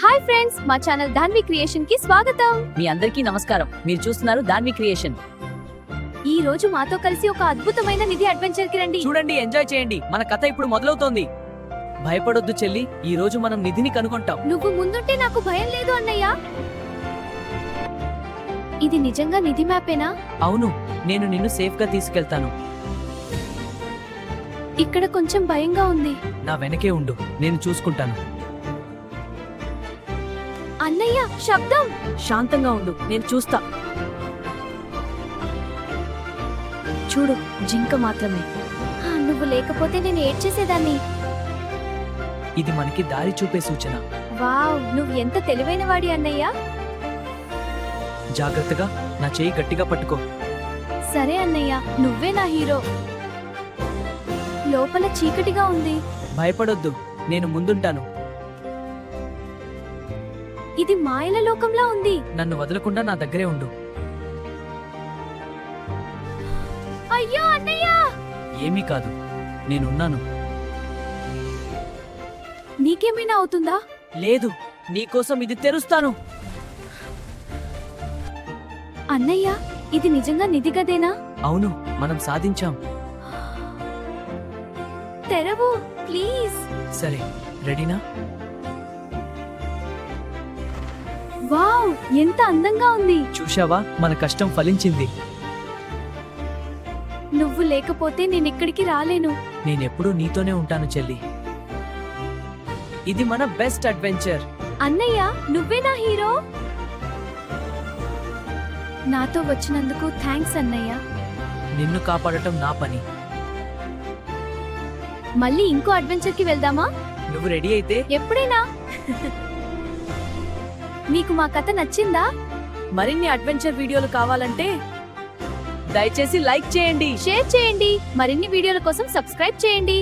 Hi friends, మా channel ధాన్వి creation కి స్వాగతం. మీ అందరికీ నమస్కారం. మీరు చూస్తున్నారు ధాన్వి క్రియేషన్. ఈ రోజు మాతో కలిసి ఒక అద్భుతమైన నిధి అడ్వెంచర్ కి రండి. చూడండి, ఎంజాయ్ చేయండి. మన కథ ఇప్పుడు మొదలవుతోంది. భయపడొద్దు చెల్లి, ఈ రోజు మనం నిధిని కనుగొంటాం. నువ్వు ముందుంటే నాకు భయం లేదు అన్నయ్య. ఇది నిజంగా నిధి మ్యాపేనా? అవును, నేను నిన్ను సేఫ్ గా తీసుకెళ్తాను. ఇక్కడ కొంచెం భయంగా ఉంది. నా వెనకే ఉండు, నేను చూసుకుంటాను. అన్నయ్య, శబ్దం. శాంతంగా ఉండు, నేను చూస్తా. చూడు, జింక మాత్రమే. నువ్వు లేకపోతే నేను ఏడ్చేసేదాన్ని. ఇది మనకి దారి చూపే సూచన. వావ్, నువ్వు ఎంత తెలివైన వాడి అన్నయ్య. జాగ్రత్తగా నా చేయి గట్టిగా పట్టుకో. సరే అన్నయ్య, నువ్వే నా హీరో. లోపల చీకటిగా ఉంది. భయపడొద్దు, నేను ముందుంటాను. ఇది మాయల లోకంలా ఉంది. నన్ను వదలకుండా నా దగ్గరే ఉండు. అయ్యో అన్నయ్య! ఏమీ కాదు, నేనున్నాను. నీకేమైనా అవుతుందా? లేదు, నీకోసం ఇది తెరుస్తాను. అన్నయ్య, ఇది నిజంగా నిధి గదేనా? అవును, మనం సాధించాం. తెరవు ప్లీజ్. సరే, రెడీనా? వావ్, ఎంత అందంగా ఉంది. చూశావా, మన కష్టం ఫలించింది. నువ్వు లేకపోతే నేనిక్కడికి రాలేను. నేనెప్పుడూ నీతోనే ఉంటాను చెల్లి. ఇది మన బెస్ట్ అడ్వెంచర్. అన్నయ్య, నువ్వే నా హీరో. నాతో వచ్చినందుకు థ్యాంక్స్ అన్నయ్య. నిన్ను కాపాడటం నా పని. మళ్ళీ ఇంకో అడ్వెంచర్ కి వెళ్దామా? నువ్వు రెడీ అయితే ఎప్పుడైనా. మీకు మా కథ నచ్చిందా? మరిన్ని అడ్వెంచర్ వీడియోలు కావాలంటే దయచేసి లైక్ చేయండి. షేర్ చేయండి. మరిన్ని వీడియోల కోసం సబ్స్క్రైబ్ చేయండి.